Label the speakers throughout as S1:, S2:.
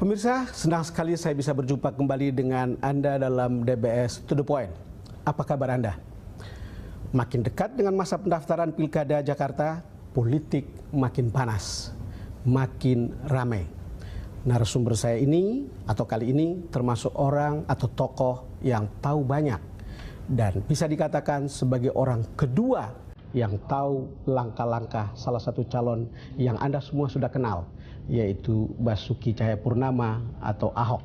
S1: Pemirsa, senang sekali saya bisa berjumpa kembali dengan Anda dalam DBS To The Point. Apa kabar Anda? Makin dekat dengan masa pendaftaran Pilkada Jakarta, politik makin panas, makin ramai. Narasumber saya ini atau kali ini termasuk orang atau tokoh yang tahu banyak dan bisa dikatakan sebagai orang kedua yang tahu langkah-langkah salah satu calon yang Anda semua sudah kenal, yaitu Basuki Cahayapurnama atau Ahok.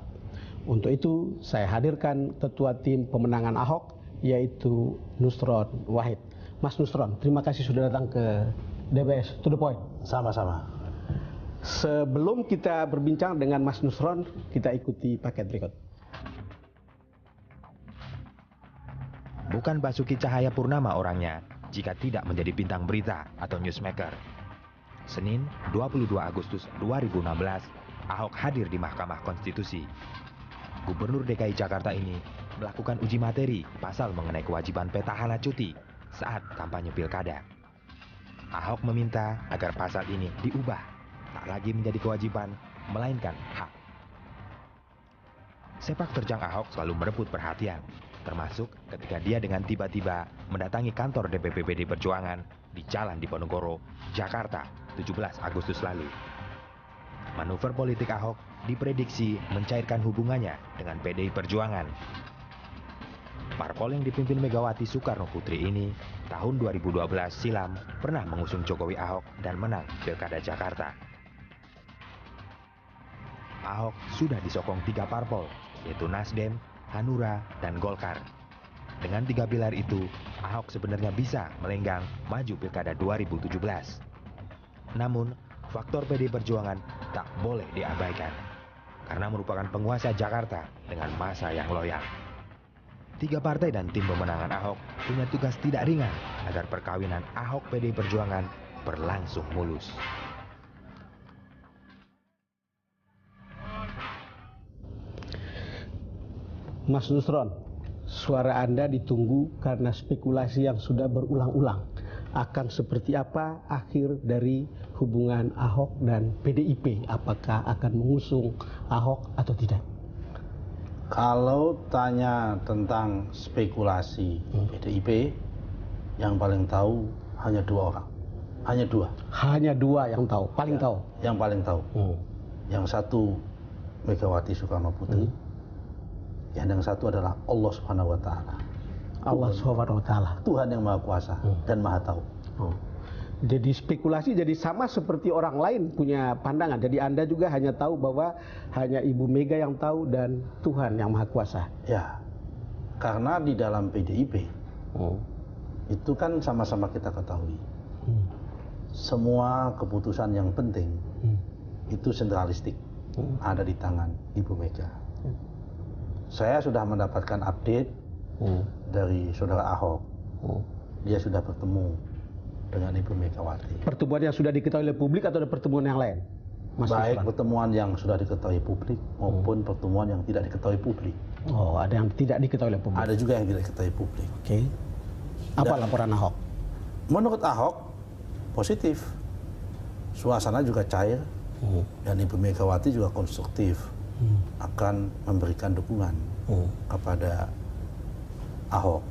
S1: Untuk itu saya hadirkan ketua tim pemenangan Ahok, yaitu Nusron Wahid. Mas Nusron, terima kasih sudah datang ke DBS To The Point.
S2: Sama-sama.
S1: Sebelum kita berbincang dengan Mas Nusron, kita ikuti paket berikut.
S3: Bukan Basuki Cahayapurnama orangnya jika tidak menjadi bintang berita atau newsmaker. Senin 22 Agustus 2016, Ahok hadir di Mahkamah Konstitusi. Gubernur DKI Jakarta ini melakukan uji materi pasal mengenai kewajiban petahana cuti saat kampanye pilkada. Ahok meminta agar pasal ini diubah, tak lagi menjadi kewajiban, melainkan hak. Sepak terjang Ahok selalu merebut perhatian, termasuk ketika dia dengan tiba-tiba mendatangi kantor DPP PD Perjuangan di Jalan Diponegoro, Jakarta, 17 Agustus lalu. Manuver politik Ahok diprediksi mencairkan hubungannya dengan PDI Perjuangan. Parpol yang dipimpin Megawati Soekarno Putri ini tahun 2012 silam pernah mengusung Jokowi Ahok dan menang Pilkada Jakarta. Ahok sudah disokong 3 parpol, yaitu Nasdem, Hanura, dan Golkar. Dengan 3 pilar itu, Ahok sebenarnya bisa melenggang maju Pilkada 2017. Namun, faktor PD Perjuangan tak boleh diabaikan, karena merupakan penguasa Jakarta dengan masa yang loyal. 3 partai dan tim pemenangan Ahok punya tugas tidak ringan agar perkawinan Ahok PD Perjuangan berlangsung mulus.
S1: Mas Nusron, suara Anda ditunggu karena spekulasi yang sudah berulang-ulang. Akan seperti apa akhir dari hubungan Ahok dan PDIP? Apakah akan mengusung Ahok atau tidak?
S2: Kalau tanya tentang spekulasi PDIP, yang paling tahu hanya 2 orang. Hanya 2.
S1: Hanya 2 yang tahu, paling tahu.
S2: Yang paling tahu. Yang satu Megawati Soekarno Putri. Yang satu adalah Allah Subhanahu wa Ta'ala.
S1: Allah Subhanahu wa Ta'ala.
S2: Tuhan yang Maha Kuasa dan Maha Tahu.
S1: Jadi spekulasi jadi sama seperti orang lain punya pandangan. Jadi Anda juga hanya tahu bahwa hanya Ibu Mega yang tahu dan Tuhan yang Maha Kuasa.
S2: Ya, karena di dalam PDIP itu kan sama-sama kita ketahui. Semua keputusan yang penting itu sentralistik, ada di tangan Ibu Mega. Saya sudah mendapatkan update dari saudara Ahok. Dia sudah bertemu dengan Ibu Megawati.
S1: Pertemuan yang sudah diketahui oleh publik atau ada pertemuan yang lain? Mas
S2: Baik
S1: Nusron?
S2: pertemuan yang sudah diketahui publik maupun pertemuan yang tidak diketahui publik.
S1: Oh, ada yang tidak diketahui oleh publik.
S2: Ada juga yang tidak diketahui publik.
S1: Oke. Apa laporan Ahok?
S2: Menurut Ahok positif. Suasana juga cair dan Ibu Megawati juga konstruktif. Akan memberikan dukungan kepada Ahok.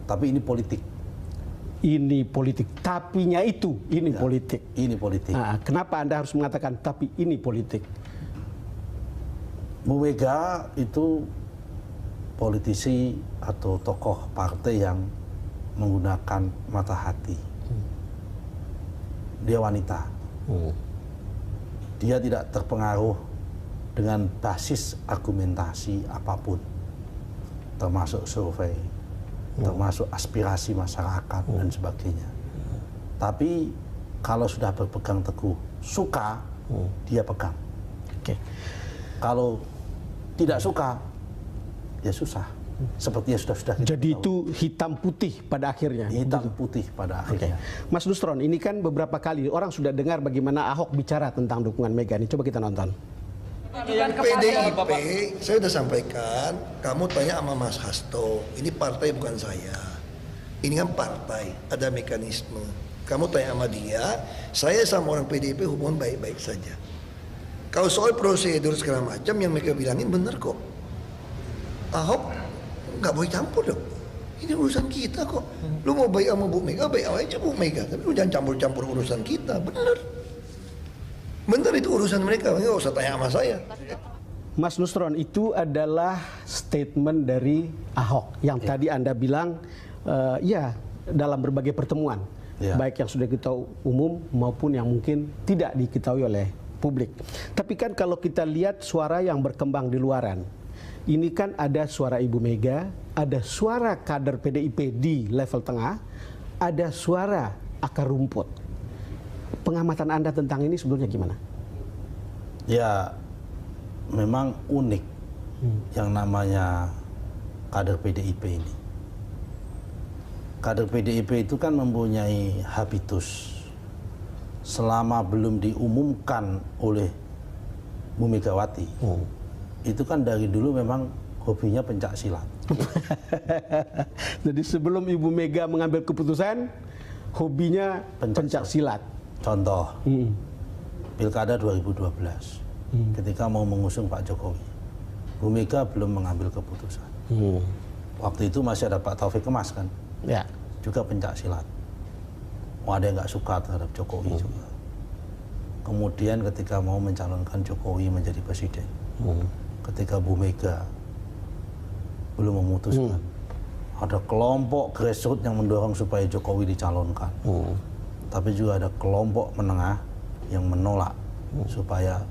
S2: Tapi ini politik.
S1: Ini politik. Tapinya itu, ini
S2: Ya,
S1: politik.
S2: Ini politik.
S1: Nah, kenapa Anda harus mengatakan tapi ini politik?
S2: Bu Mega itu politisi atau tokoh partai yang menggunakan mata hati. Dia wanita. Dia tidak terpengaruh dengan basis argumentasi apapun, termasuk survei, termasuk aspirasi masyarakat dan sebagainya. Tapi kalau sudah berpegang teguh, suka, dia pegang.
S1: Oke.
S2: Kalau tidak suka, ya susah. Seperti yang sudah kita
S1: Jadi
S2: tahu.
S1: itu hitam putih pada akhirnya.
S2: Hitam putih pada akhirnya.
S1: Mas Nusron, ini kan beberapa kali orang sudah dengar bagaimana Ahok bicara tentang dukungan Mega. Ini coba kita nonton.
S4: Yang PDIP, saya sudah sampaikan, kamu tanya sama Mas Hasto, ini partai bukan saya. Ini kan partai, ada mekanisme. Kamu tanya sama dia, saya sama orang PDIP hubungan baik-baik saja. Kalau soal prosedur segala macam yang mereka bilangin bener kok. Ahok nggak boleh campur dong. Ini urusan kita kok. Lu mau baik sama Bu Mega, baik aja Bu Mega. Tapi lu jangan campur-campur urusan kita. Bener. Bener itu urusan mereka. Nggak usah tanya sama saya.
S1: Mas Nusron, itu adalah statement dari Ahok yang tadi Anda bilang ya dalam berbagai pertemuan, baik yang sudah kita umum maupun yang mungkin tidak diketahui oleh publik. Tapi kan kalau kita lihat suara yang berkembang di luaran, ini kan ada suara Ibu Mega, ada suara kader PDIP di level tengah, ada suara akar rumput. Pengamatan Anda tentang ini sebelumnya gimana?
S2: Ya, memang unik yang namanya kader PDIP ini. Kader PDIP itu kan mempunyai habitus selama belum diumumkan oleh Bu Megawati. Itu kan dari dulu memang hobinya pencak silat.
S1: Jadi sebelum Ibu Mega mengambil keputusan, hobinya pencak silat.
S2: Contoh, Pilkada 2012, ketika mau mengusung Pak Jokowi, Bu Mega belum mengambil keputusan. Waktu itu masih ada Pak Taufik Kemas kan, juga pencak silat. Ada yang nggak suka terhadap Jokowi juga. Kemudian ketika mau mencalonkan Jokowi menjadi presiden, ketika Bu Mega belum memutuskan, ada kelompok grassroots yang mendorong supaya Jokowi dicalonkan. Tapi juga ada kelompok menengah yang menolak supaya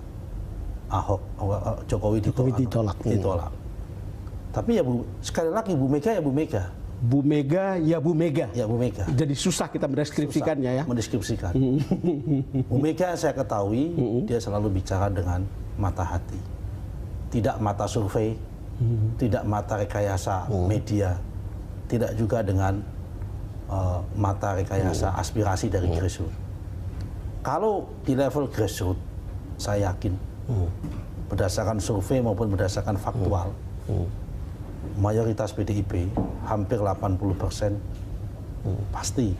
S2: Jokowi ditolak. Tapi ya sekali lagi Bu Mega ya Bu Mega.
S1: Bu Mega ya Bu Mega.
S2: Ya Bu Mega.
S1: Jadi susah kita mendeskripsikannya ya.
S2: Mendeskripsikan. Bu Mega saya ketahui dia selalu bicara dengan mata hati. Tidak mata survei, tidak mata rekayasa media, tidak juga dengan mata rekayasa aspirasi dari grassroots. Kalau di level grassroots, saya yakin berdasarkan survei maupun berdasarkan faktual, mayoritas PDIP hampir 80% pasti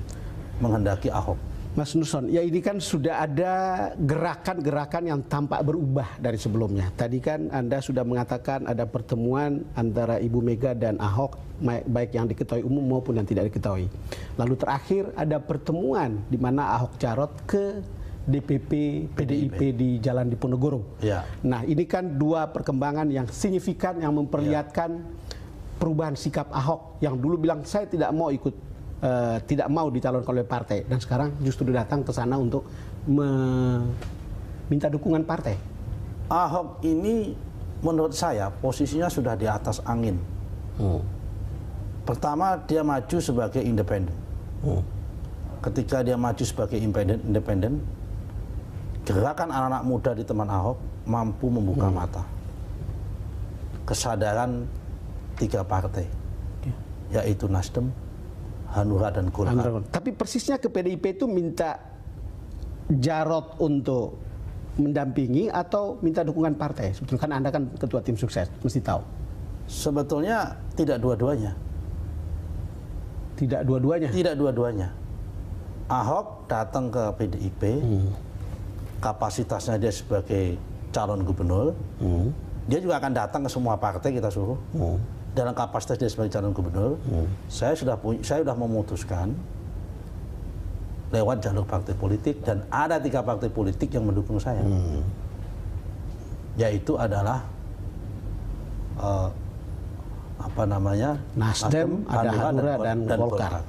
S2: menghendaki Ahok.
S1: Mas Nusron, ya ini kan sudah ada gerakan-gerakan yang tampak berubah dari sebelumnya. Tadi kan Anda sudah mengatakan ada pertemuan antara Ibu Mega dan Ahok, baik yang diketahui umum maupun yang tidak diketahui. Lalu terakhir ada pertemuan di mana Ahok Jarot ke DPP PDIP di Jalan Diponegoro.
S2: Ya.
S1: Nah ini kan dua perkembangan yang signifikan yang memperlihatkan perubahan sikap Ahok yang dulu bilang saya tidak mau ikut, tidak mau dicalonkan oleh partai, dan sekarang justru datang ke sana untuk meminta dukungan partai.
S2: Ahok ini menurut saya posisinya sudah di atas angin. Pertama dia maju sebagai independen. Ketika dia maju sebagai independen, gerakan anak-anak muda di teman Ahok mampu membuka mata. Kesadaran 3 partai, yaitu Nasdem, Hanura dan Golkar.
S1: Tapi persisnya ke PDIP itu minta Jarot untuk mendampingi atau minta dukungan partai? Sebetulnya kan Anda kan ketua tim sukses, mesti tahu.
S2: Sebetulnya tidak dua-duanya.
S1: Tidak dua-duanya?
S2: Tidak dua-duanya. Ahok datang ke PDIP, kapasitasnya dia sebagai calon gubernur, dia juga akan datang ke semua partai kita suruh. Dalam kapasitas dia sebagai calon gubernur, saya sudah memutuskan lewat jalur partai politik, dan ada 3 partai politik yang mendukung saya, yaitu adalah
S1: Nasdem, ada Hanura dan Golkar.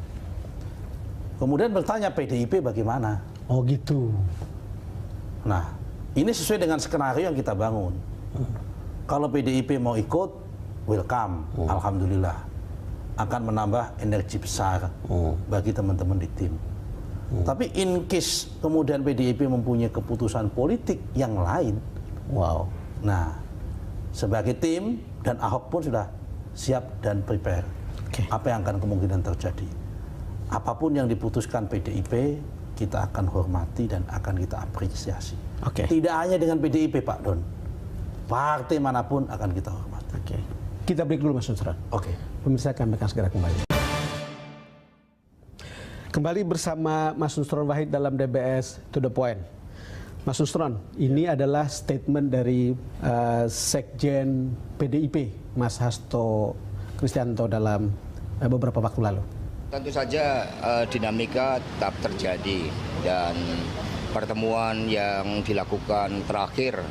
S2: Kemudian bertanya PDIP bagaimana?
S1: Oh gitu.
S2: Nah, ini sesuai dengan skenario yang kita bangun. Kalau PDIP mau ikut, welcome, alhamdulillah, akan menambah energi besar bagi teman-teman di tim. Tapi in case kemudian PDIP mempunyai keputusan politik yang lain, nah sebagai tim dan Ahok pun sudah siap dan prepare apa yang akan kemungkinan terjadi. Apapun yang diputuskan PDIP, kita akan hormati dan akan kita apresiasi. Tidak hanya dengan PDIP, Pak Don, partai manapun akan kita hormati.
S1: Kita break dulu Mas Nusron. Pemirsa, kami akan segera kembali. Kembali bersama Mas Nusron Wahid dalam DBS To The Point. Mas Nusron, ini adalah statement dari Sekjen PDIP, Mas Hasto Kristianto dalam beberapa waktu lalu.
S5: Tentu saja dinamika tetap terjadi dan pertemuan yang dilakukan terakhir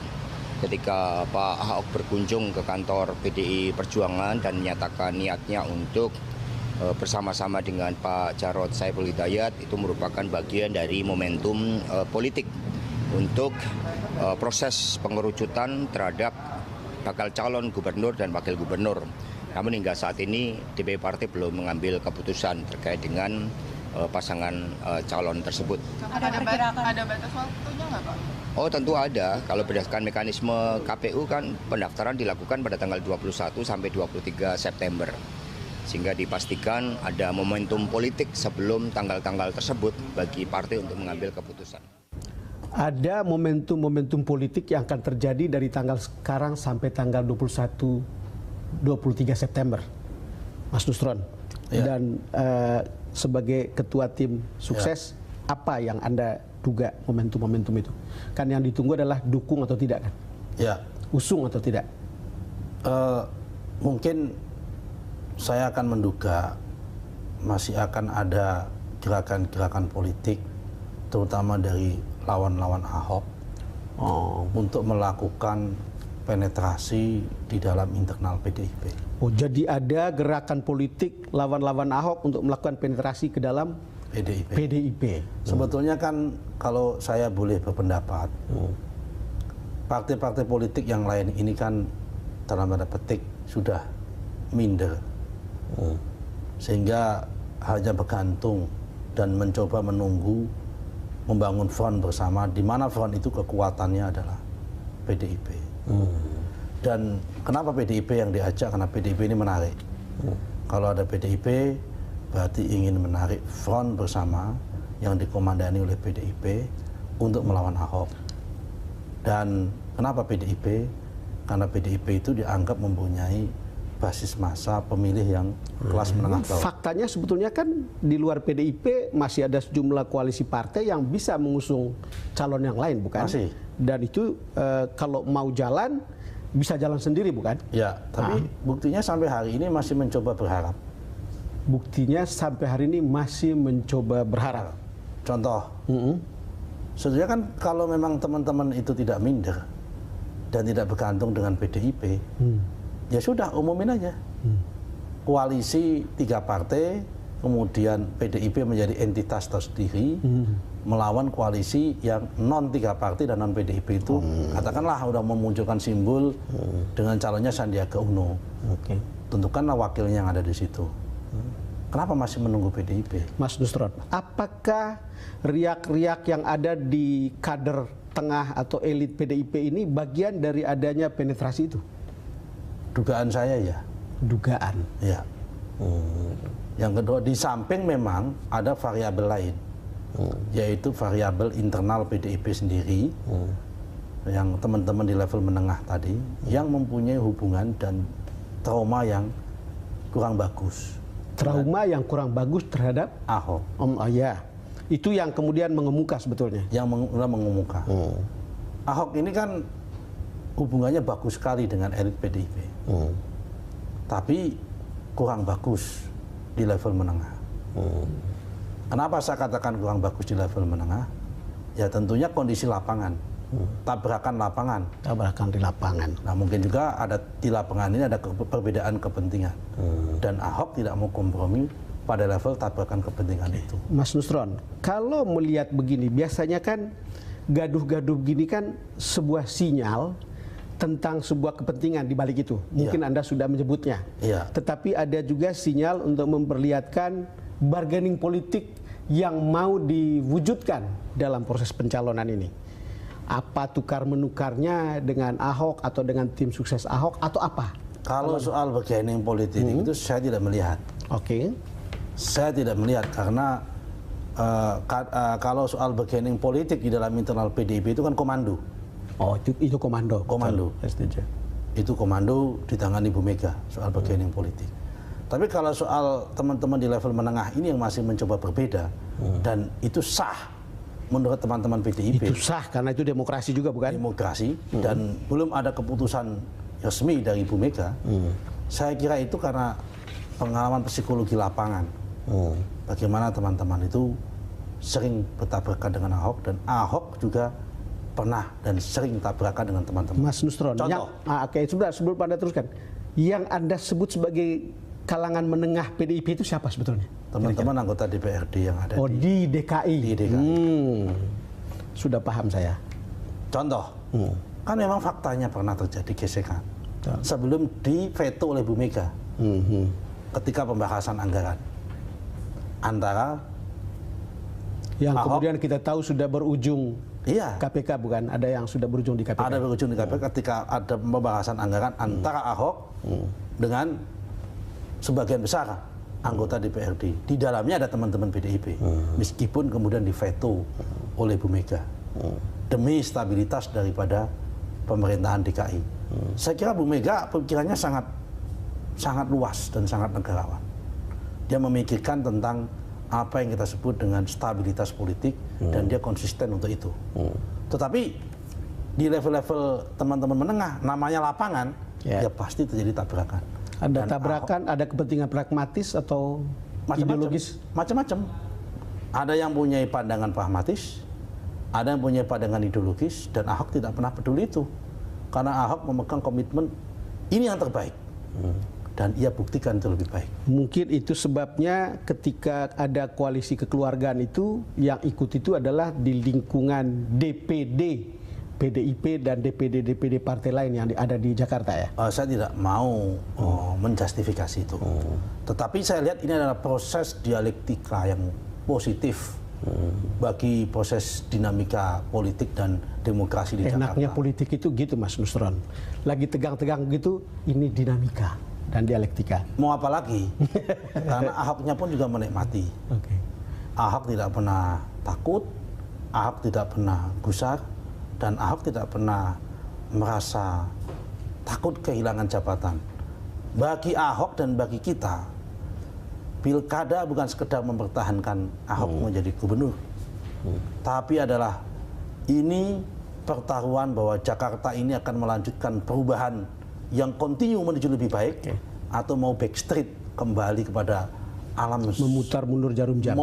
S5: ketika Pak Ahok berkunjung ke kantor PDI Perjuangan dan menyatakan niatnya untuk bersama-sama dengan Pak Jarod Saiful Hidayat itu merupakan bagian dari momentum politik untuk proses pengerucutan terhadap bakal calon gubernur dan wakil gubernur. Namun hingga saat ini DPP Partai belum mengambil keputusan terkait dengan pasangan calon tersebut.
S6: Ada batas waktunya nggak Pak?
S5: Oh tentu ada. Kalau berdasarkan mekanisme KPU kan pendaftaran dilakukan pada tanggal 21 sampai 23 September. Sehingga dipastikan ada momentum politik sebelum tanggal-tanggal tersebut bagi partai untuk mengambil keputusan.
S1: Ada momentum-momentum politik yang akan terjadi dari tanggal sekarang sampai tanggal 23 September, Mas Nusron.
S2: Ya.
S1: Dan sebagai ketua tim sukses, apa yang Anda duga momentum-momentum itu? Kan yang ditunggu adalah dukung atau tidak kan?
S2: Ya.
S1: Usung atau tidak?
S2: Mungkin saya akan menduga masih akan ada gerakan-gerakan politik, terutama dari lawan-lawan Ahok, untuk melakukan penetrasi di dalam internal PDIP.
S1: Oh, jadi ada gerakan politik lawan-lawan Ahok untuk melakukan penetrasi ke dalam PDIP.
S2: Sebetulnya kan kalau saya boleh berpendapat, partai-partai politik yang lain ini kan dalam tanda petik sudah minder, sehingga hanya bergantung dan mencoba menunggu membangun front bersama, di mana front itu kekuatannya adalah PDIP. Dan kenapa PDIP yang diajak? Karena PDIP ini menarik. Kalau ada PDIP berarti ingin menarik front bersama yang dikomandani oleh PDIP untuk melawan Ahok. Dan kenapa PDIP? Karena PDIP itu dianggap mempunyai basis massa pemilih yang kelas menengah bawah.
S1: Faktanya sebetulnya kan di luar PDIP masih ada sejumlah koalisi partai yang bisa mengusung calon yang lain, bukan?
S2: Masih.
S1: Dan itu kalau mau jalan bisa jalan sendiri, bukan?
S2: Ya, tapi buktinya sampai hari ini masih mencoba berharap.
S1: Buktinya sampai hari ini masih mencoba berharap.
S2: Contoh, sebetulnya kan kalau memang teman-teman itu tidak minder dan tidak bergantung dengan PDIP, ya sudah umumin aja. Koalisi 3 partai, kemudian PDIP menjadi entitas tersendiri, melawan koalisi yang non 3 partai dan non PDIP itu, katakanlah udah memunculkan simbol dengan calonnya Sandiaga Uno. Tentukanlah wakilnya yang ada di situ. Kenapa masih menunggu PDIP?
S1: Mas Nusron, apakah riak-riak yang ada di kader tengah atau elit PDIP ini bagian dari adanya penetrasi itu?
S2: Dugaan saya ya.
S1: Dugaan?
S2: Ya. Yang kedua, di samping memang ada variabel lain, yaitu variabel internal PDIP sendiri, yang teman-teman di level menengah tadi, yang mempunyai hubungan dan trauma yang kurang bagus.
S1: Trauma yang kurang bagus terhadap
S2: Ahok.
S1: Oh ya, itu yang kemudian mengemuka sebetulnya.
S2: Yang mengemuka. Ahok ini kan hubungannya bagus sekali dengan elit PDIP, tapi kurang bagus di level menengah. Kenapa saya katakan kurang bagus di level menengah? Ya tentunya kondisi lapangan, tabrakan lapangan.
S1: Tabrakan di lapangan.
S2: Nah mungkin juga ada di lapangan ini ada perbedaan kepentingan, dan Ahok tidak mau kompromi pada level tabrakan kepentingan itu.
S1: Mas Nusron, kalau melihat begini, biasanya kan gaduh-gaduh begini kan sebuah sinyal tentang sebuah kepentingan di balik itu. Mungkin Anda sudah menyebutnya. Tetapi ada juga sinyal untuk memperlihatkan bargaining politik yang mau diwujudkan dalam proses pencalonan ini. Apa tukar menukarnya dengan Ahok atau dengan tim sukses Ahok atau apa?
S2: Kalau soal bargaining politik itu saya tidak melihat. Saya tidak melihat karena kalau soal bargaining politik di dalam internal PDIP itu kan komando.
S1: Oh, itu komando.
S2: Komando. Itu komando di tangan Ibu Mega soal bargaining politik. Tapi kalau soal teman-teman di level menengah ini yang masih mencoba berbeda, dan itu sah menurut teman-teman PDIP
S1: Itu sah karena itu demokrasi juga bukan?
S2: demokrasi dan belum ada keputusan resmi dari Ibu Mega. Saya kira itu karena pengalaman psikologi lapangan. Bagaimana teman-teman itu sering bertabrakan dengan Ahok dan Ahok juga pernah dan sering tabrakan dengan teman-teman.
S1: Mas Nusron,
S2: Contoh.
S1: oke, sebentar sebelum Anda teruskan, yang Anda sebut sebagai kalangan menengah PDIP itu siapa sebetulnya?
S2: Teman-teman anggota DPRD yang ada
S1: di DKI.
S2: di DKI.
S1: Sudah paham saya.
S2: Contoh, kan memang faktanya pernah terjadi gesekan
S1: Betul.
S2: sebelum diveto oleh Bu Mega ketika pembahasan anggaran antara
S1: Yang
S2: Ahok.
S1: kemudian kita tahu sudah berujung
S2: iya
S1: KPK bukan? Ada yang sudah berujung di KPK.
S2: ada berujung di KPK ketika ada pembahasan anggaran antara Ahok dengan sebagian besar anggota DPRD. Di dalamnya ada teman-teman PDIP, meskipun kemudian diveto oleh Bu Mega demi stabilitas daripada pemerintahan DKI. Saya kira Bu Mega pikirannya sangat luas dan sangat negarawan. Dia memikirkan tentang apa yang kita sebut dengan stabilitas politik dan dia konsisten untuk itu. Tetapi di level-level teman-teman menengah, namanya lapangan, ya pasti terjadi tabrakan.
S1: Ada
S2: Dan
S1: tabrakan, ada kepentingan pragmatis atau ideologis?
S2: Macam-macam. Ada yang punya pandangan pragmatis, ada yang punya pandangan ideologis, dan Ahok tidak pernah peduli itu. Karena Ahok memegang komitmen ini yang terbaik. Dan ia buktikan itu lebih baik.
S1: Mungkin itu sebabnya ketika ada koalisi kekeluargaan itu, yang ikut itu adalah di lingkungan DPD, PDIP dan DPD partai lain yang ada di Jakarta ya?
S2: Saya tidak mau menjustifikasi itu. Tetapi saya lihat ini adalah proses dialektika yang positif bagi proses dinamika politik dan demokrasi di Jakarta.
S1: Enaknya politik itu gitu Mas Nusron. Lagi tegang-tegang gitu, ini dinamika dan dialektika.
S2: Mau apa lagi? Karena Ahoknya pun juga menikmati.
S1: Oke.
S2: Ahok tidak pernah takut, Ahok tidak pernah gusar, dan Ahok tidak pernah merasa takut kehilangan jabatan. Bagi Ahok dan bagi kita, pilkada bukan sekedar mempertahankan Ahok menjadi gubernur, tapi adalah ini pertaruhan bahwa Jakarta ini akan melanjutkan perubahan yang kontinu menuju lebih baik, atau mau backstreet kembali kepada alam
S1: Memutar mundur jarum jam.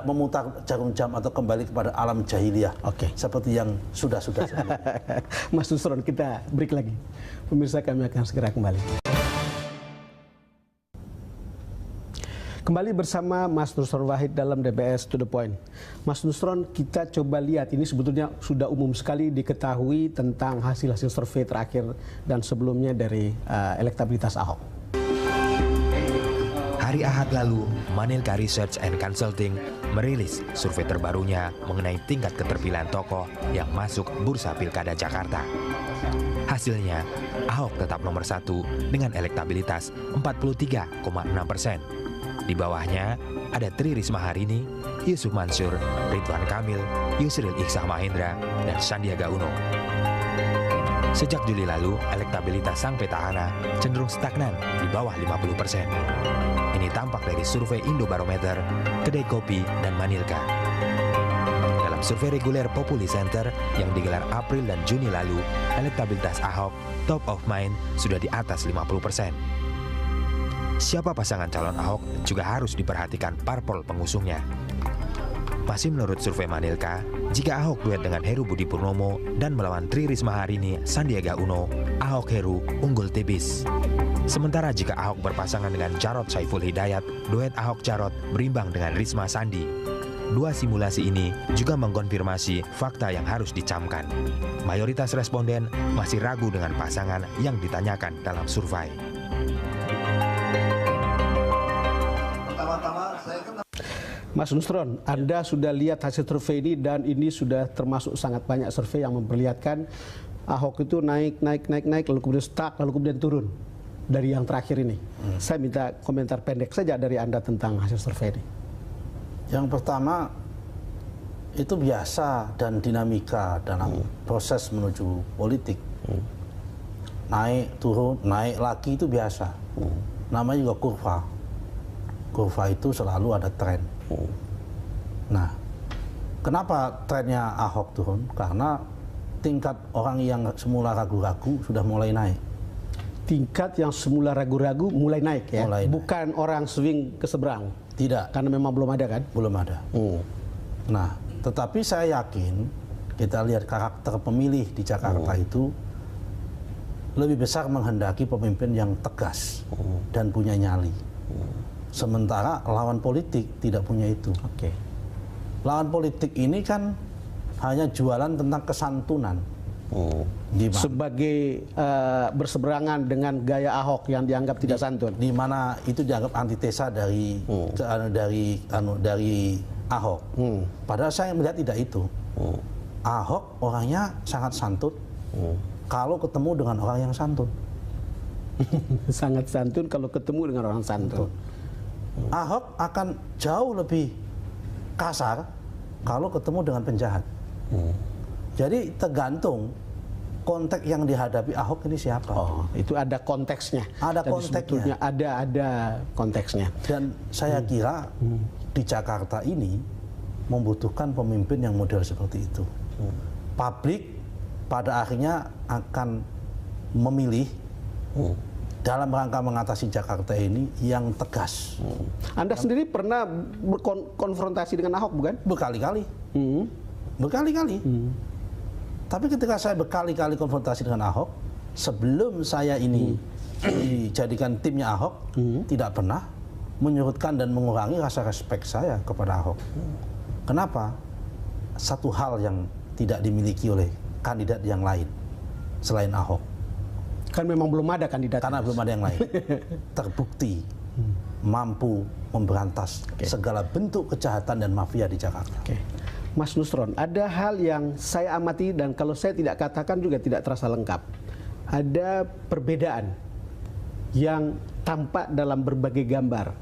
S2: memutar jarum jam atau kembali kepada alam jahiliyah, seperti yang sudah-sudah sebelumnya.
S1: Mas Nusron, kita break lagi. Pemirsa, kami akan segera kembali. Kembali bersama Mas Nusron Wahid dalam DBS To The Point. Mas Nusron, kita coba lihat, ini sebetulnya sudah umum sekali diketahui tentang hasil-hasil survei terakhir dan sebelumnya dari elektabilitas Ahok.
S3: Hari Ahad lalu, Manilka Research and Consulting merilis survei terbarunya mengenai tingkat keterpilihan tokoh yang masuk bursa Pilkada Jakarta. Hasilnya, Ahok tetap nomor 1 dengan elektabilitas 43,6%. Di bawahnya ada Tri Risma Harini, Yusuf Mansur, Ridwan Kamil, Yusril Ikhsan Mahendra, dan Sandiaga Uno. Sejak Juli lalu, elektabilitas sang petahana cenderung stagnan di bawah 50%. Ini tampak dari survei Indobarometer, Kedai Kopi, dan Manilka. Dalam survei reguler Populi Center yang digelar April dan Juni lalu, elektabilitas Ahok top of mind sudah di atas 50%. Siapa pasangan calon Ahok juga harus diperhatikan parpol pengusungnya. Masih menurut survei Manilka, jika Ahok duet dengan Heru Budi Purnomo dan melawan Tri Risma Harini, Sandiaga Uno, Ahok Heru unggul tipis. Sementara jika Ahok berpasangan dengan Jarod Saiful Hidayat, duet Ahok Jarod berimbang dengan Risma Sandi. Dua simulasi ini juga mengkonfirmasi fakta yang harus dicamkan. Mayoritas responden masih ragu dengan pasangan yang ditanyakan dalam survei.
S1: Mas Nusron, Anda sudah lihat hasil survei ini dan ini sudah termasuk sangat banyak survei yang memperlihatkan Ahok itu naik, lalu kemudian stuck, lalu kemudian turun dari yang terakhir ini. Saya minta komentar pendek saja dari Anda tentang hasil survei ini.
S2: Yang pertama, itu biasa dan dinamika dalam proses menuju politik. Naik, turun, naik lagi itu biasa. Namanya juga kurva. Kurva itu selalu ada tren. Nah, Kenapa trennya Ahok turun? Karena tingkat orang yang semula ragu-ragu sudah mulai naik.
S1: Tingkat yang semula ragu-ragu mulai naik ya?
S2: Mulai naik.
S1: Bukan orang swing ke seberang?
S2: Tidak.
S1: Karena memang belum ada kan?
S2: Belum ada. Nah, tetapi saya yakin, kita lihat karakter pemilih di Jakarta itu lebih besar menghendaki pemimpin yang tegas dan punya nyali. Sementara lawan politik tidak punya itu.
S1: Oke.
S2: Lawan politik ini kan hanya jualan tentang kesantunan. Gimana?
S1: Sebagai berseberangan dengan gaya Ahok yang dianggap tidak santun.
S2: Di mana itu dianggap antitesa dari Ahok. Padahal saya melihat tidak itu. Ahok orangnya sangat santun. Kalau ketemu dengan orang yang santun.
S1: Sangat santun kalau ketemu dengan orang santun.
S2: Ahok akan jauh lebih kasar kalau ketemu dengan penjahat. Jadi tergantung konteks yang dihadapi Ahok ini siapa.
S1: Oh, itu ada konteksnya.
S2: Ada
S1: Jadi
S2: konteksnya.
S1: sebetulnya ada konteksnya.
S2: Dan saya kira di Jakarta ini membutuhkan pemimpin yang model seperti itu. Publik pada akhirnya akan memilih dalam rangka mengatasi Jakarta ini yang tegas.
S1: Anda sendiri pernah berkonfrontasi dengan Ahok bukan?
S2: Berkali-kali. Berkali-kali. Tapi ketika saya berkali-kali konfrontasi dengan Ahok, sebelum saya ini dijadikan timnya Ahok, tidak pernah menyurutkan dan mengurangi rasa respek saya kepada Ahok. Kenapa? Satu hal yang tidak dimiliki oleh kandidat yang lain selain Ahok.
S1: Kan memang belum ada kandidat.
S2: Karena belum ada yang lain. Terbukti mampu memberantas segala bentuk kejahatan dan mafia di Jakarta.
S1: Oke. Mas Nusron, ada hal yang saya amati dan kalau saya tidak katakan juga tidak terasa lengkap. Ada perbedaan yang tampak dalam berbagai gambar.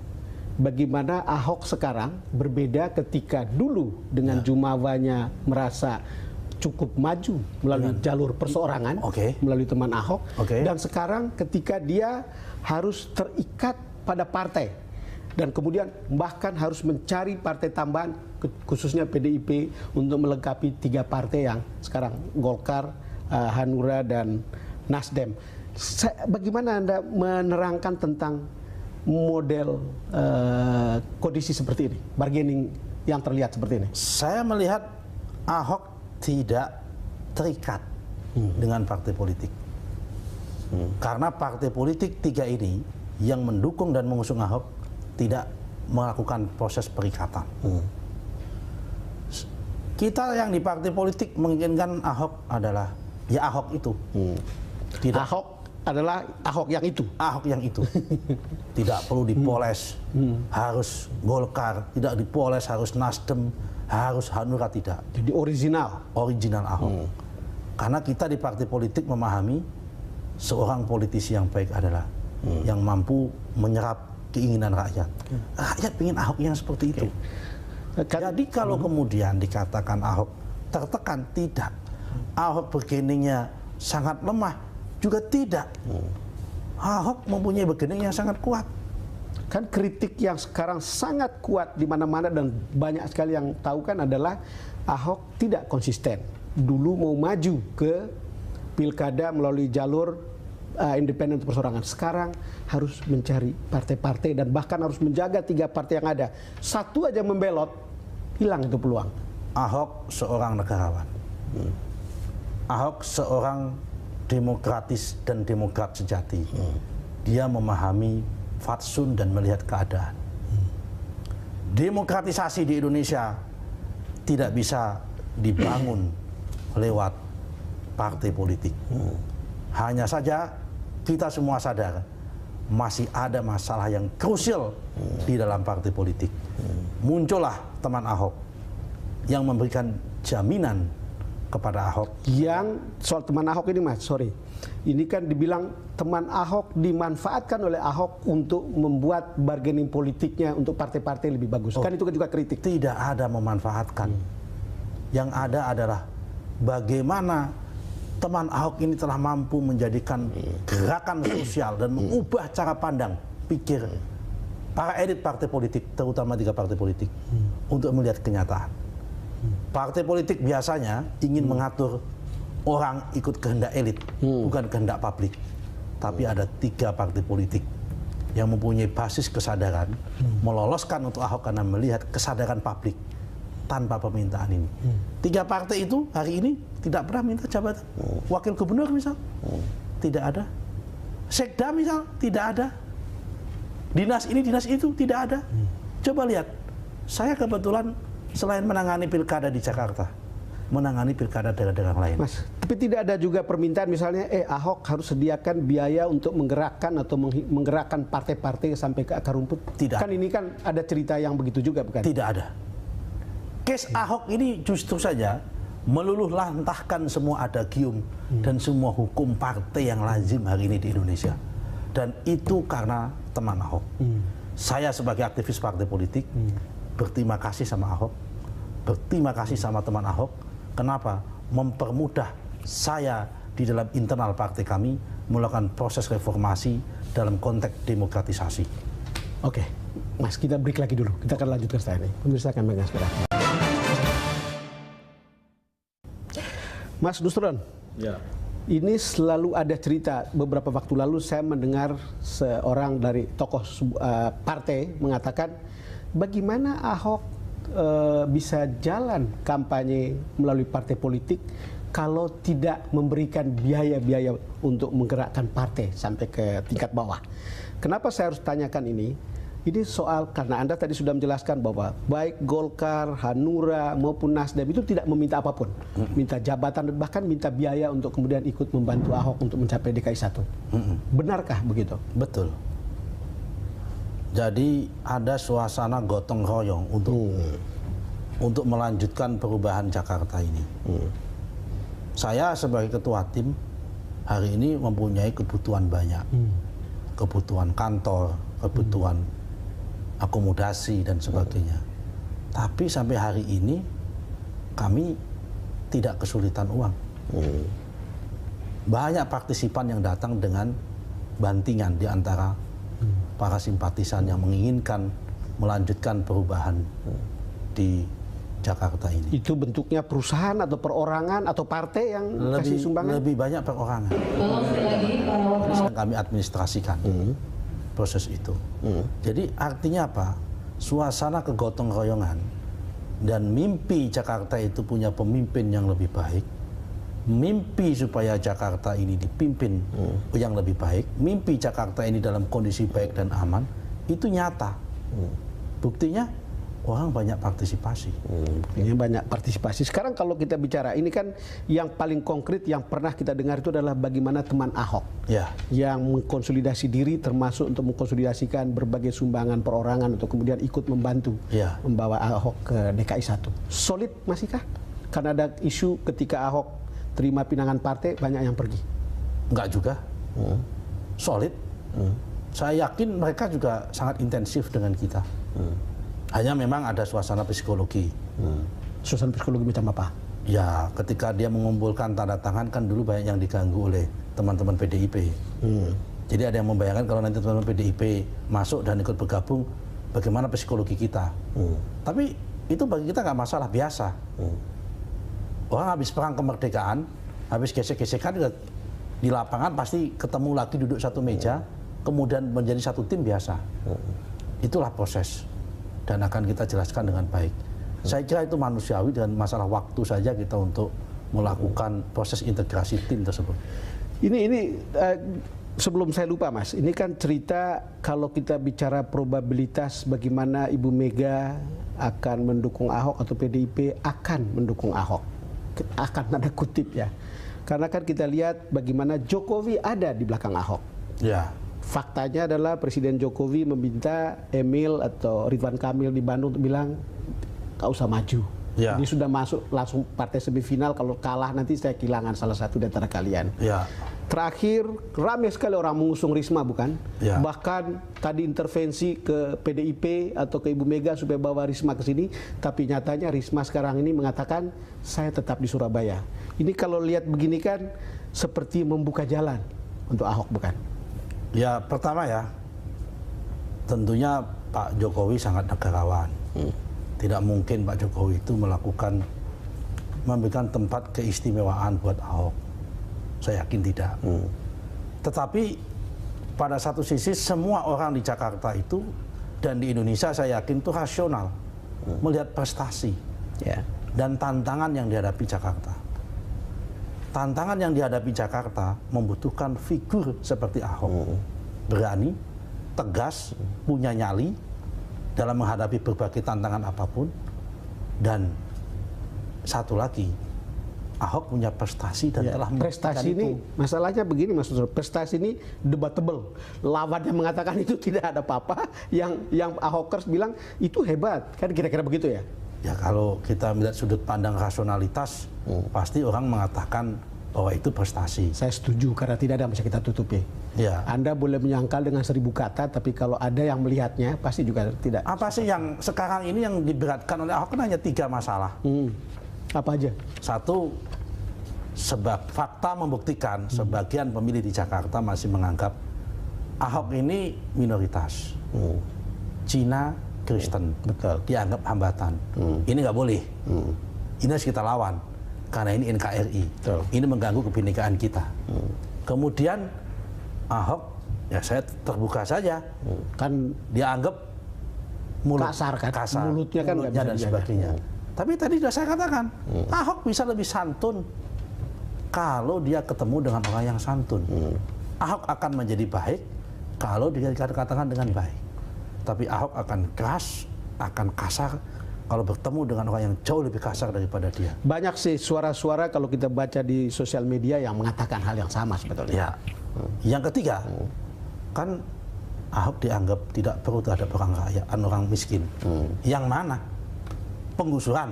S1: Bagaimana Ahok sekarang berbeda ketika dulu dengan Jumawanya merasa cukup maju melalui jalur perseorangan, melalui teman Ahok, dan sekarang ketika dia harus terikat pada partai dan kemudian bahkan harus mencari partai tambahan, khususnya PDIP untuk melengkapi 3 partai yang sekarang Golkar, Hanura dan Nasdem. Bagaimana Anda menerangkan tentang model kondisi seperti ini, bargaining yang terlihat seperti ini?
S2: Saya melihat Ahok tidak terikat dengan partai politik. Karena partai politik 3 ini yang mendukung dan mengusung Ahok tidak melakukan proses perikatan. Kita yang di partai politik menginginkan Ahok adalah ya Ahok itu. Tidak.
S1: Ahok adalah Ahok yang itu.
S2: Ahok yang itu. Tidak perlu dipoles, harus Golkar, tidak dipoles harus Nasdem, harus Hanura, tidak.
S1: Jadi original.
S2: Original Ahok. Karena kita di partai politik memahami seorang politisi yang baik adalah yang mampu menyerap keinginan rakyat. Rakyat ingin Ahok yang seperti itu. Jadi kalau kemudian dikatakan Ahok tertekan, tidak. Ahok bargainingnya sangat lemah, juga tidak. Ahok mempunyai bargaining yang sangat kuat.
S1: Kan kritik yang sekarang sangat kuat di mana-mana dan banyak sekali yang tahu kan adalah Ahok tidak konsisten. Dulu mau maju ke pilkada melalui jalur independen perseorangan. Sekarang harus mencari partai-partai dan bahkan harus menjaga 3 partai yang ada. Satu aja membelot, hilang itu peluang.
S2: Ahok seorang negarawan. Ahok seorang demokratis dan demokrat sejati. Dia memahami fatsun dan melihat keadaan. Demokratisasi di Indonesia tidak bisa dibangun lewat partai politik. Hanya saja kita semua sadar masih ada masalah yang krusial di dalam partai politik. Muncullah teman Ahok yang memberikan jaminan kepada Ahok.
S1: Yang soal teman Ahok ini Mas, sorry. Ini kan dibilang teman Ahok dimanfaatkan oleh Ahok untuk membuat bargaining politiknya untuk partai-partai lebih bagus. Kan itu juga kritik.
S2: Tidak ada memanfaatkan. Yang ada adalah bagaimana teman Ahok ini telah mampu menjadikan gerakan sosial dan mengubah cara pandang, pikir para elit partai politik, terutama 3 partai politik, untuk melihat kenyataan. Partai politik biasanya ingin mengatur orang ikut kehendak elit, bukan kehendak publik. Tapi ada 3 partai politik yang mempunyai basis kesadaran meloloskan untuk Ahok karena melihat kesadaran publik tanpa permintaan ini. 3 partai itu hari ini tidak pernah minta jabatan. Wakil gubernur misal, tidak ada. Sekda misal, tidak ada. Dinas ini, dinas itu, tidak ada. Coba lihat, saya kebetulan selain menangani pilkada di Jakarta, menangani pilkada daerah-daerah lain.
S1: Mas, tapi tidak ada juga permintaan misalnya, Ahok harus sediakan biaya untuk menggerakkan atau menggerakkan partai-partai sampai ke akar rumput.
S2: Tidak.
S1: Kan ini kan ada cerita yang begitu juga, bukan?
S2: Tidak ada. Case Ahok ini justru saja meluluh lantahkan semua adagium dan semua hukum partai yang lazim hari ini di Indonesia. Dan itu karena teman Ahok. Saya sebagai aktivis partai politik berterima kasih sama Ahok, berterima kasih sama teman Ahok. Kenapa? Mempermudah saya di dalam internal partai kami melakukan proses reformasi dalam konteks demokratisasi.
S1: Oke, Mas, kita break lagi dulu. Kita akan lanjutkan setelah ini. Pemirsa akan mengenai sekarang. Mas Nusron,
S7: Ya.
S1: ini selalu ada cerita. Beberapa waktu lalu saya mendengar seorang dari tokoh partai mengatakan bagaimana Ahok bisa jalan kampanye melalui partai politik kalau tidak memberikan biaya-biaya untuk menggerakkan partai sampai ke tingkat bawah. Kenapa saya harus tanyakan ini? Ini soal karena Anda tadi sudah menjelaskan bahwa baik Golkar, Hanura maupun Nasdem itu tidak meminta apapun. Minta jabatan, bahkan minta biaya untuk kemudian ikut membantu Ahok untuk mencapai DKI 1. Benarkah begitu?
S2: Betul. Jadi ada suasana gotong royong untuk melanjutkan perubahan Jakarta ini. Saya sebagai ketua tim hari ini mempunyai kebutuhan banyak. Kebutuhan kantor, kebutuhan akomodasi dan sebagainya. Tapi sampai hari ini kami tidak kesulitan uang. Banyak partisipan yang datang dengan bantingan di antara para simpatisan yang menginginkan melanjutkan perubahan di Jakarta ini.
S1: Itu bentuknya perusahaan atau perorangan atau partai yang kasih sumbangan?
S2: Lebih banyak perorangan. Yang kami administrasikan proses itu. Jadi artinya apa? Suasana kegotong royongan dan mimpi Jakarta itu punya pemimpin yang lebih baik. Mimpi supaya Jakarta ini dipimpin yang lebih baik, mimpi Jakarta ini dalam kondisi baik dan aman, itu nyata. Buktinya orang banyak partisipasi.
S1: Buktinya banyak partisipasi. Sekarang kalau kita bicara, ini kan yang paling konkret yang pernah kita dengar itu adalah bagaimana teman Ahok yang mengkonsolidasi diri termasuk untuk mengkonsolidasikan berbagai sumbangan perorangan untuk kemudian ikut membantu membawa Ahok ke DKI 1. Solid masihkah? Karena ada isu ketika Ahok terima pinangan partai, banyak yang pergi.
S2: Enggak juga. Solid. Saya yakin mereka juga sangat intensif dengan kita. Hanya memang ada suasana psikologi.
S1: Suasana psikologi macam apa?
S2: Ya, ketika dia mengumpulkan tanda tangan kan dulu banyak yang diganggu oleh teman-teman PDIP. Jadi ada yang membayangkan kalau nanti teman-teman PDIP masuk dan ikut bergabung, bagaimana psikologi kita. Tapi itu bagi kita nggak masalah, biasa. Orang habis perang kemerdekaan, habis gesek-gesekan di lapangan pasti ketemu lagi duduk satu meja, kemudian menjadi satu tim biasa. Itulah proses dan akan kita jelaskan dengan baik. Saya kira itu manusiawi dan masalah waktu saja kita untuk melakukan proses integrasi tim tersebut.
S1: Ini sebelum saya lupa Mas, ini kan cerita kalau kita bicara probabilitas bagaimana Ibu Mega akan mendukung Ahok atau PDIP akan mendukung Ahok. Akan ada kutip ya. Karena kan kita lihat bagaimana Jokowi ada di belakang Ahok.
S2: Ya.
S1: Faktanya adalah Presiden Jokowi meminta Emil atau Ridwan Kamil di Bandung untuk bilang gak usah maju.
S2: Ya.
S1: Ini sudah masuk langsung partai semifinal, kalau kalah nanti saya kehilangan salah satu di antara kalian.
S2: Ya.
S1: Terakhir ramai sekali orang mengusung Risma bukan?
S2: Ya.
S1: Bahkan tadi intervensi ke PDIP atau ke Ibu Mega supaya bawa Risma ke sini, tapi nyatanya Risma sekarang ini mengatakan saya tetap di Surabaya. Ini kalau lihat begini kan seperti membuka jalan untuk Ahok bukan?
S2: Ya, pertama ya, tentunya Pak Jokowi sangat negarawan. tidak mungkin Pak Jokowi itu memberikan tempat keistimewaan buat Ahok. Saya yakin tidak. Tetapi pada satu sisi semua orang di Jakarta itu dan di Indonesia saya yakin itu rasional melihat prestasi dan tantangan yang dihadapi Jakarta. Tantangan yang dihadapi Jakarta membutuhkan figur seperti Ahok, berani, tegas, punya nyali dalam menghadapi berbagai tantangan apapun. Dan satu lagi, Ahok punya prestasi dan telah
S1: prestasi ini itu. Masalahnya begini Mas Nusron, prestasi ini debatable. Lawannya mengatakan itu tidak ada apa-apa, yang Ahokers bilang itu hebat, kan kira-kira begitu ya?
S2: Ya kalau kita melihat sudut pandang rasionalitas, pasti orang mengatakan bahwa itu prestasi.
S1: Saya setuju karena tidak ada yang bisa kita tutupi.
S2: Ya.
S1: Anda boleh menyangkal dengan 1000 kata, tapi kalau ada yang melihatnya pasti juga tidak.
S2: Apa sih yang sekarang ini yang diberatkan oleh Ahok? Kan hanya 3 masalah.
S1: Apa aja?
S2: Satu, sebab fakta membuktikan sebagian pemilih di Jakarta masih menganggap Ahok ini minoritas. Cina, Kristen,
S1: betul,
S2: dianggap hambatan. Ini nggak boleh. Ini harus kita lawan karena ini NKRI. Betul. Ini mengganggu kebinekaan kita. Kemudian Ahok, ya saya terbuka saja, kan dianggap mulut
S1: kasar, kan? Mulutnya kan nggak bisa
S2: dan sebagainya. Tapi tadi sudah saya katakan, Ahok bisa lebih santun kalau dia ketemu dengan orang yang santun. Ahok akan menjadi baik kalau dia dikatakan dengan baik. Tapi Ahok akan keras, akan kasar kalau bertemu dengan orang yang jauh lebih kasar daripada dia.
S1: Banyak sih suara-suara kalau kita baca di sosial media yang mengatakan hal yang sama sebetulnya.
S2: Ya. Yang ketiga, kan Ahok dianggap tidak perlu terhadap orang kaya, orang miskin. Yang mana? Penggusuran.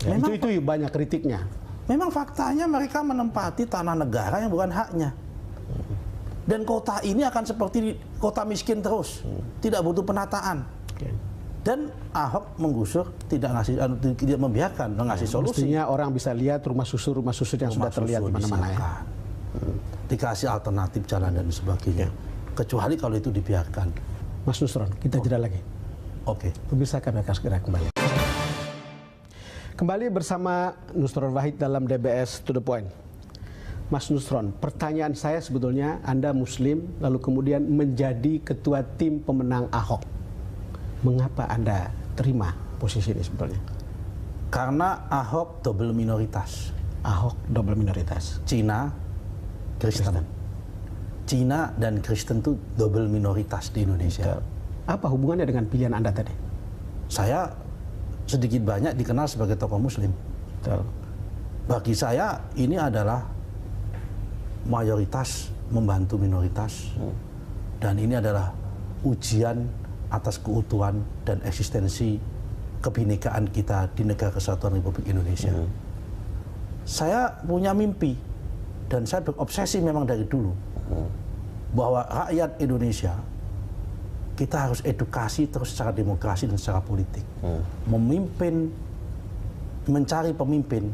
S1: Ya, itu banyak kritiknya.
S2: Memang faktanya mereka menempati tanah negara yang bukan haknya. Dan kota ini akan seperti kota miskin terus, tidak butuh penataan. Dan Ahok menggusur, tidak membiarkan, mengasih solusi.
S1: Mestinya orang bisa lihat rumah susun yang sudah terlihat di mana-mana ya.
S2: Dikasih alternatif jalan dan sebagainya. Kecuali kalau itu dibiarkan.
S1: Mas Nusron, kita jeda lagi.
S2: Oke.
S1: Pemirsa, kami akan segera kembali. Kembali bersama Nusron Wahid dalam DBS To The Point. Mas Nusron, pertanyaan saya sebetulnya, Anda Muslim, lalu kemudian menjadi ketua tim pemenang Ahok. Mengapa Anda terima posisi ini sebetulnya?
S2: Karena Ahok double minoritas.
S1: Ahok double minoritas.
S2: Cina, Kristen. Cina dan Kristen itu double minoritas di Indonesia.
S1: Apa hubungannya dengan pilihan Anda tadi?
S2: Saya sedikit banyak dikenal sebagai tokoh Muslim.
S1: Betul.
S2: Bagi saya ini adalah mayoritas membantu minoritas, dan ini adalah ujian atas keutuhan dan eksistensi kebinekaan kita di Negara Kesatuan Republik Indonesia. Saya punya mimpi dan saya berobsesi memang dari dulu bahwa rakyat Indonesia kita harus edukasi terus secara demokrasi dan secara politik. Memimpin, mencari pemimpin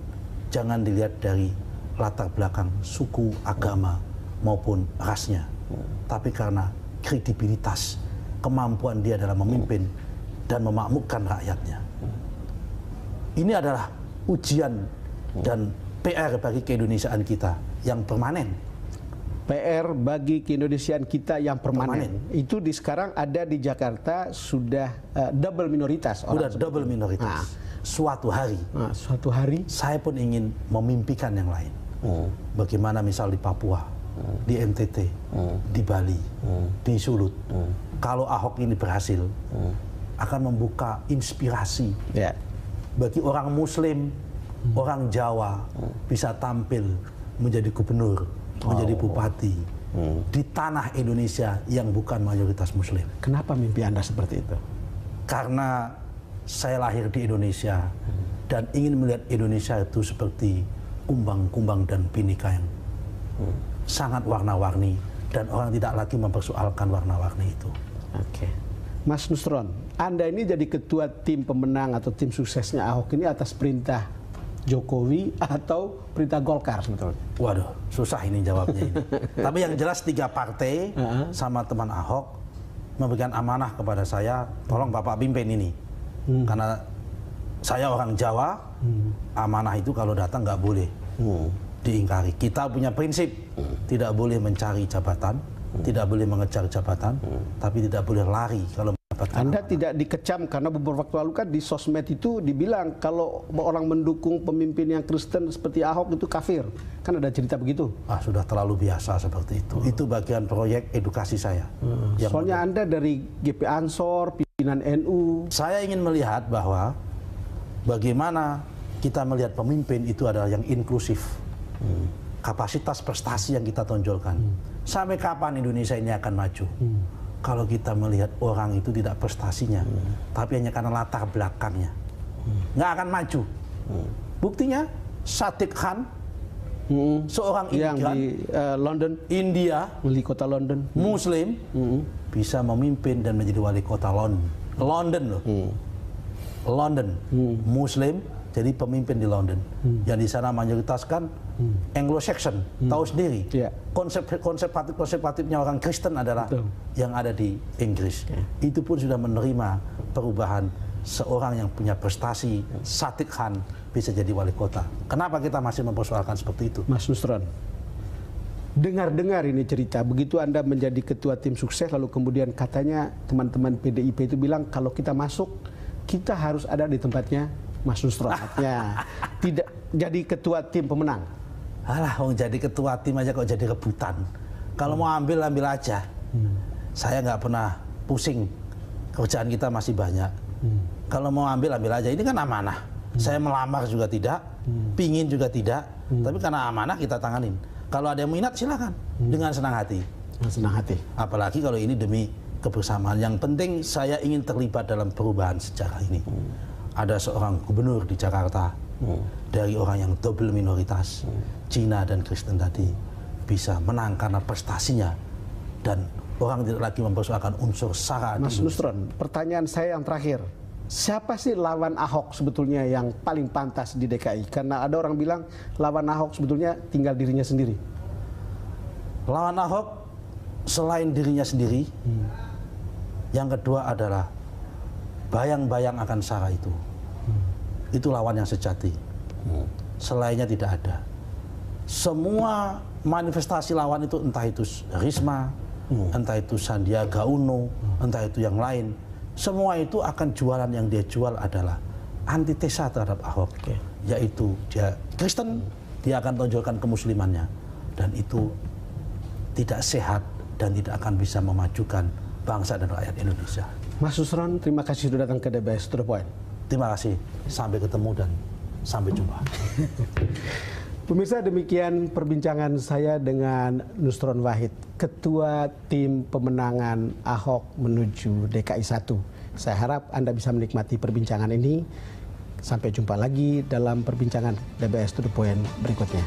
S2: jangan dilihat dari latar belakang suku, agama maupun rasnya, tapi karena kredibilitas, kemampuan dia dalam memimpin dan memakmurkan rakyatnya. Ini adalah ujian dan PR bagi keindonesiaan kita yang permanen.
S1: PR bagi keindonesiaan kita yang permanen. Itu sekarang ada di Jakarta sudah double minoritas.
S2: Sudah double minoritas. Suatu hari saya pun ingin memimpikan yang lain. Bagaimana misal di Papua, di NTT, di Bali, di Sulut. Kalau Ahok ini berhasil, akan membuka inspirasi bagi orang Muslim, orang Jawa bisa tampil menjadi gubernur, menjadi bupati di tanah Indonesia yang bukan mayoritas Muslim.
S1: Kenapa mimpi Anda seperti itu?
S2: Karena saya lahir di Indonesia dan ingin melihat Indonesia itu seperti kumbang-kumbang dan bineka yang sangat warna-warni, dan orang tidak lagi mempersoalkan warna-warni itu.
S1: Oke. Mas Nusron, Anda ini jadi ketua tim pemenang atau tim suksesnya Ahok ini atas perintah Jokowi atau perintah Golkar sebetulnya?
S2: Waduh, susah ini jawabnya ini. Tapi yang jelas 3 partai sama teman Ahok memberikan amanah kepada saya, tolong Bapak pimpin ini. Karena saya orang Jawa, amanah itu kalau datang nggak boleh diingkari. Kita punya prinsip, tidak boleh mencari jabatan, tidak boleh mengejar jabatan, tapi tidak boleh lari kalau mendapatkan
S1: Anda
S2: amanah.
S1: tidak dikecam karena beberapa waktu lalu kan di sosmed itu dibilang kalau orang mendukung pemimpin yang Kristen seperti Ahok itu kafir. Kan ada cerita begitu.
S2: Sudah terlalu biasa seperti itu. Itu bagian proyek edukasi saya.
S1: Soalnya Anda dari GP Ansor, pimpinan NU.
S2: Saya ingin melihat bahwa bagaimana kita melihat pemimpin itu adalah yang inklusif. Kapasitas prestasi yang kita tonjolkan. Sampai kapan Indonesia ini akan maju? Kalau kita melihat orang itu tidak prestasinya, tapi hanya karena latar belakangnya, nggak akan maju. Buktinya Sadiq Khan, seorang
S1: yang
S2: imigran
S1: di London,
S2: India,
S1: wali kota London,
S2: Muslim, bisa memimpin dan menjadi wali kota London loh. London, Muslim, jadi pemimpin di London. Yang di sana mayoritaskan Anglo-Saxon, tahu sendiri. Konservatifnya orang Kristen adalah yang ada di Inggris. Itu pun sudah menerima perubahan seorang yang punya prestasi, Sadiq Khan bisa jadi wali kota. Kenapa kita masih mempersoalkan seperti itu?
S1: Mas Nusron, dengar-dengar ini cerita, begitu Anda menjadi ketua tim sukses, lalu kemudian katanya teman-teman PDIP itu bilang kalau kita masuk, kita harus ada di tempatnya Mas Nusron. Artinya tidak jadi ketua tim pemenang.
S2: Alah, jadi ketua tim aja kok jadi rebutan. Kalau mau ambil aja. Saya nggak pernah pusing. Kerjaan kita masih banyak. Kalau mau ambil aja. Ini kan amanah. Saya melamar juga tidak, pingin juga tidak. Tapi karena amanah kita tanganin. Kalau ada yang minat silakan dengan senang hati.
S1: Senang hati.
S2: Apalagi kalau ini demi kebersamaan. Yang penting saya ingin terlibat dalam perubahan sejarah ini. Ada seorang gubernur di Jakarta dari orang yang double minoritas, Cina dan Kristen tadi, bisa menang karena prestasinya dan orang tidak lagi mempersoalkan unsur sara.
S1: Mas Nusron, pertanyaan saya yang terakhir, siapa sih lawan Ahok sebetulnya yang paling pantas di DKI? Karena ada orang bilang lawan Ahok sebetulnya tinggal dirinya sendiri.
S2: Lawan Ahok selain dirinya sendiri, yang kedua adalah bayang-bayang akan sara itu. Itu lawan yang sejati. Selainnya tidak ada. Semua manifestasi lawan itu, entah itu Risma, entah itu Sandiaga Uno, entah itu yang lain, semua itu akan jualan yang dia jual adalah antitesa terhadap Ahok. Yaitu dia Kristen, dia akan tonjolkan kemuslimannya. Dan itu tidak sehat dan tidak akan bisa memajukan bangsa dan rakyat Indonesia.
S1: Mas Nusron, terima kasih sudah datang ke DBS To The Point.
S2: Terima kasih. Sampai ketemu dan sampai jumpa.
S1: Pemirsa, demikian perbincangan saya dengan Nusron Wahid, Ketua Tim Pemenangan Ahok menuju DKI 1. Saya harap Anda bisa menikmati perbincangan ini. Sampai jumpa lagi dalam perbincangan DBS To The Point berikutnya.